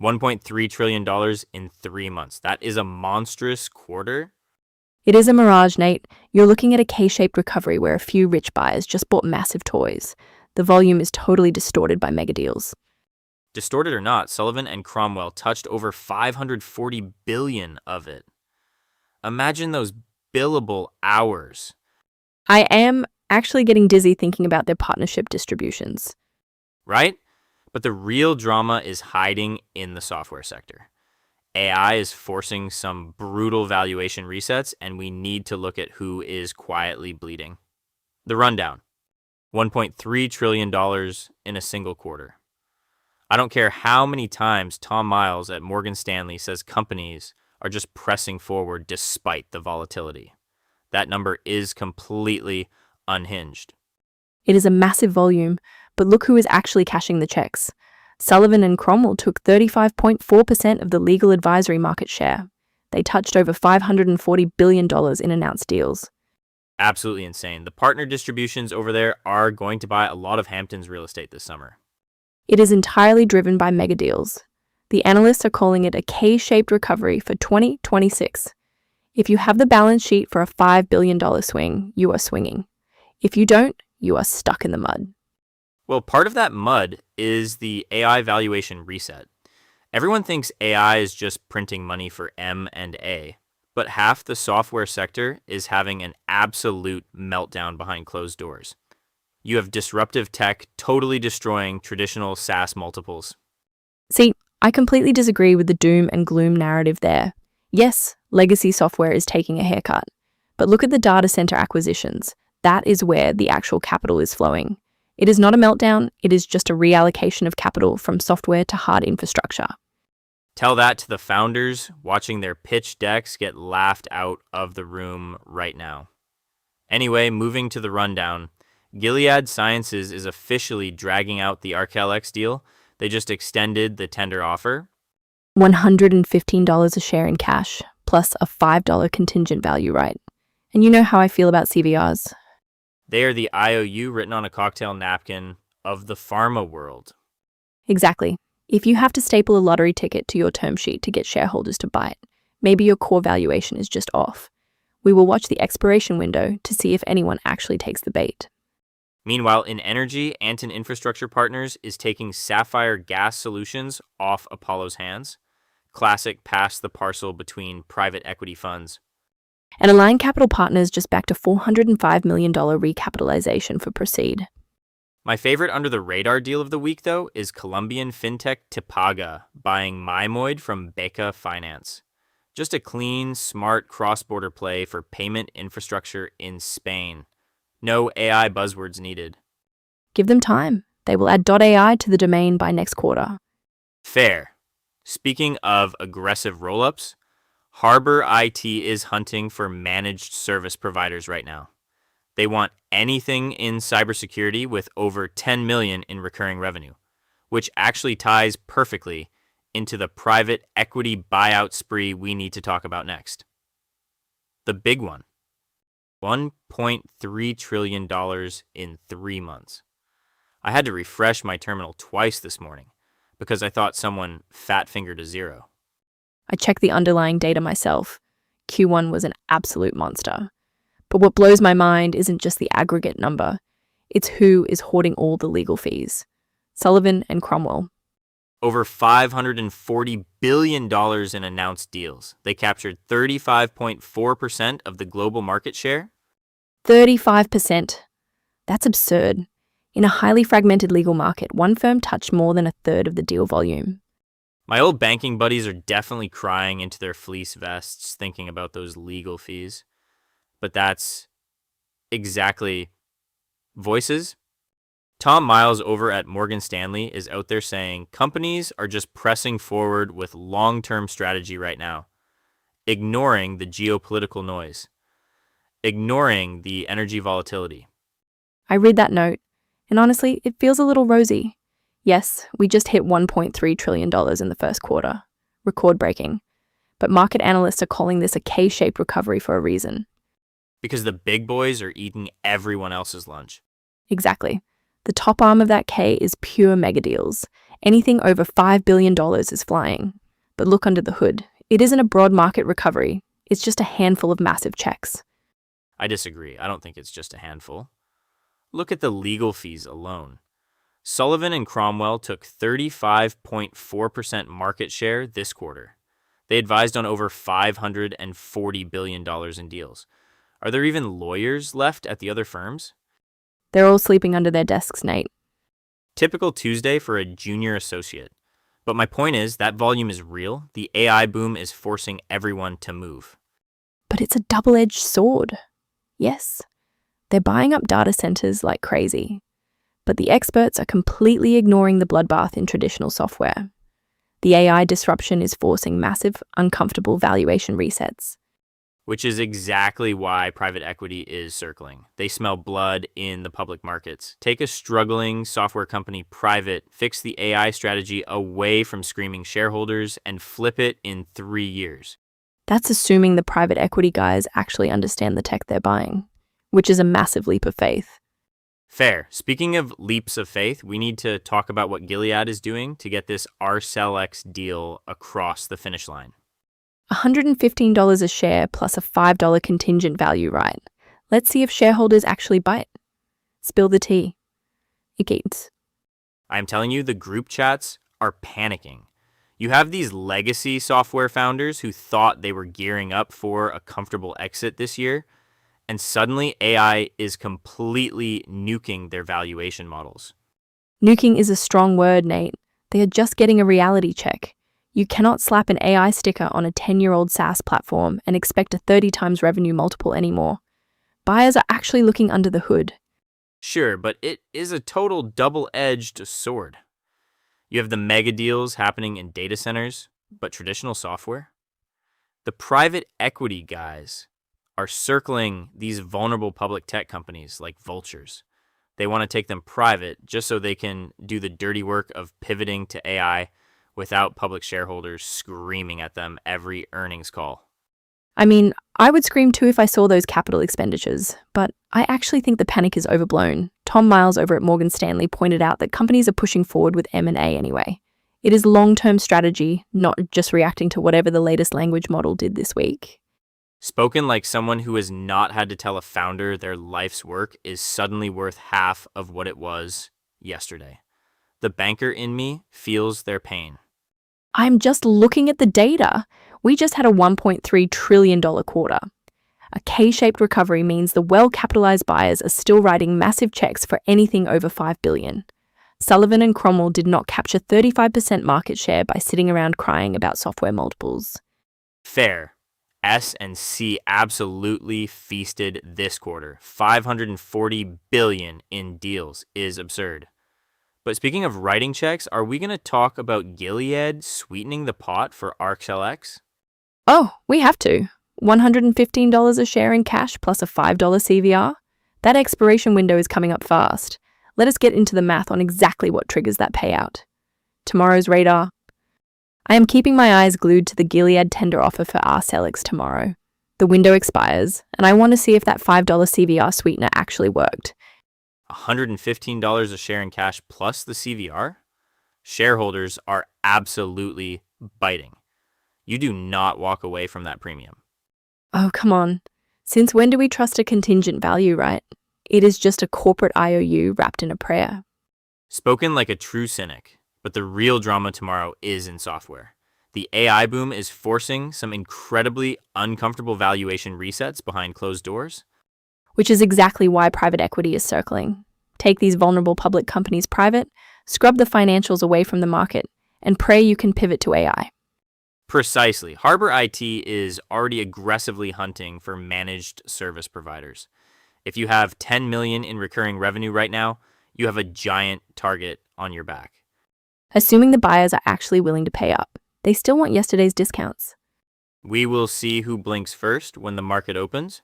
$1.3 trillion in 3 months. That is a monstrous quarter. It is a mirage, Nate. You're looking at a K-shaped recovery where a few rich buyers just bought massive toys. The volume is totally distorted by Megadeals. Distorted or not, Sullivan and Cromwell touched over 540 billion of it. Imagine those billable hours. I am actually getting dizzy thinking about their partnership distributions. Right? But the real drama is hiding in the software sector. AI is forcing some brutal valuation resets, and we need to look at who is quietly bleeding. The rundown. $1.3 trillion in a single quarter. I don't care how many times Tom Miles at Morgan Stanley says companies are just pressing forward despite the volatility. That number is completely unhinged. It is a massive volume, but look who is actually cashing the checks. Sullivan and Cromwell took 35.4% of the legal advisory market share. They touched over $540 billion in announced deals. Absolutely insane. The partner distributions over there are going to buy a lot of Hampton's real estate this summer. It is entirely driven by Megadeals. The analysts are calling it a K-shaped recovery for 2026. If you have the balance sheet for a $5 billion swing, you are swinging. If you don't, you are stuck in the mud. Well, part of that mud is the AI valuation reset. Everyone thinks AI is just printing money for M&A, but half the software sector is having an absolute meltdown behind closed doors. You have disruptive tech totally destroying traditional SaaS multiples. See, I completely disagree with the doom and gloom narrative there. Yes, legacy software is taking a haircut, but look at the data center acquisitions. That is where the actual capital is flowing. It is not a meltdown, it is just a reallocation of capital from software to hard infrastructure. Tell that to the founders watching their pitch decks get laughed out of the room right now. Anyway, moving to the rundown, Gilead Sciences is officially dragging out the Arcellx deal. They just extended the tender offer. $115 a share in cash, plus a $5 contingent value right. And you know how I feel about CVRs. They are the IOU written on a cocktail napkin of the pharma world. Exactly. If you have to staple a lottery ticket to your term sheet to get shareholders to buy it, maybe your core valuation is just off. We will watch the expiration window to see if anyone actually takes the bait. Meanwhile, in energy, Antin Infrastructure Partners is taking Sapphire Gas Solutions off Apollo's hands. Classic pass the parcel between private equity funds. And Align Capital Partners just backed a $405 million recapitalization for Proceed. My favorite under the radar deal of the week, though, is Colombian fintech Tpaga buying MYMOID from Beka Finance. Just a clean, smart cross-border play for payment infrastructure in Spain. No AI buzzwords needed. Give them time. They will add .ai to the domain by next quarter. Fair. Speaking of aggressive roll-ups, Harbor IT is hunting for managed service providers right now. They want anything in cybersecurity with over 10 million in recurring revenue, which actually ties perfectly into the private equity buyout spree we need to talk about next. The big one. $1.3 trillion in 3 months. I had to refresh my terminal twice this morning because I thought someone fat-fingered a zero. I checked the underlying data myself. Q1 was an absolute monster. But what blows my mind isn't just the aggregate number. It's who is hoarding all the legal fees. Sullivan and Cromwell. Over $540 billion in announced deals. They captured 35.4% of the global market share. 35%. That's absurd. In a highly fragmented legal market, one firm touched more than a third of the deal volume. My old banking buddies are definitely crying into their fleece vests thinking about those legal fees. But that's exactly voices. Tom Miles over at Morgan Stanley is out there saying companies are just pressing forward with long-term strategy right now, ignoring the geopolitical noise, ignoring the energy volatility. I read that note, and honestly, it feels a little rosy. Yes, we just hit $1.3 trillion in the first quarter, record-breaking. But market analysts are calling this a K-shaped recovery for a reason. Because the big boys are eating everyone else's lunch. Exactly. The top arm of that K is pure Megadeals. Anything over $5 billion is flying. But look under the hood. It isn't a broad market recovery. It's just a handful of massive checks. I disagree. I don't think it's just a handful. Look at the legal fees alone. Sullivan Cromwell took 35.4% market share this quarter. They advised on over $540 billion in deals. Are there even lawyers left at the other firms? They're all sleeping under their desks, Nate. Typical Tuesday for a junior associate. But my point is that volume is real. The AI boom is forcing everyone to move. But it's a double-edged sword. Yes, they're buying up data centers like crazy. But the experts are completely ignoring the bloodbath in traditional software. The AI disruption is forcing massive, uncomfortable valuation resets. Which is exactly why private equity is circling. They smell blood in the public markets. Take a struggling software company private, fix the AI strategy away from screaming shareholders, and flip it in 3 years. That's assuming the private equity guys actually understand the tech they're buying, which is a massive leap of faith. Fair. Speaking of leaps of faith, we need to talk about what Gilead is doing to get this Arcellx deal across the finish line. $115 a share plus a $5 contingent value, right? Let's see if shareholders actually bite. Spill the tea. It I'm telling you, the group chats are panicking. You have these legacy software founders who thought they were gearing up for a comfortable exit this year, and suddenly AI is completely nuking their valuation models. Nuking is a strong word, Nate. They are just getting a reality check. You cannot slap an AI sticker on a 10-year-old SaaS platform and expect a 30 times revenue multiple anymore. Buyers are actually looking under the hood. Sure, but it is a total double-edged sword. You have the Megadeals happening in data centers, but traditional software? The private equity guys are circling these vulnerable public tech companies like vultures. They want to take them private just so they can do the dirty work of pivoting to AI without public shareholders screaming at them every earnings call. I mean, I would scream too if I saw those capital expenditures, but I actually think the panic is overblown. Tom Miles over at Morgan Stanley pointed out that companies are pushing forward with M&A anyway. It is long-term strategy, not just reacting to whatever the latest language model did this week. Spoken like someone who has not had to tell a founder their life's work is suddenly worth half of what it was yesterday. The banker in me feels their pain. I'm just looking at the data. We just had a $1.3 trillion quarter. A K-shaped recovery means the well-capitalized buyers are still writing massive checks for anything over $5 billion. Sullivan Cromwell did not capture 35% market share by sitting around crying about software multiples. Fair. S&C absolutely feasted this quarter. $540 billion in deals is absurd. But speaking of writing checks, are we going to talk about Gilead sweetening the pot for Arcellx? Oh, we have to. $115 a share in cash plus a $5 CVR? That expiration window is coming up fast. Let us get into the math on exactly what triggers that payout. Tomorrow's radar. I am keeping my eyes glued to the Gilead tender offer for Arcellx tomorrow. The window expires, and I want to see if that $5 CVR sweetener actually worked. $115 a share in cash plus the CVR? Shareholders are absolutely biting. You do not walk away from that premium. Oh, come on. Since when do we trust a contingent value, right? It is just a corporate IOU wrapped in a prayer. Spoken like a true cynic, but the real drama tomorrow is in software. The AI boom is forcing some incredibly uncomfortable valuation resets behind closed doors. Which is exactly why private equity is circling. Take these vulnerable public companies private, scrub the financials away from the market, and pray you can pivot to AI. Precisely. Harbor IT is already aggressively hunting for managed service providers. If you have $10 million in recurring revenue right now, you have a giant target on your back. Assuming the buyers are actually willing to pay up, they still want yesterday's discounts. We will see who blinks first when the market opens.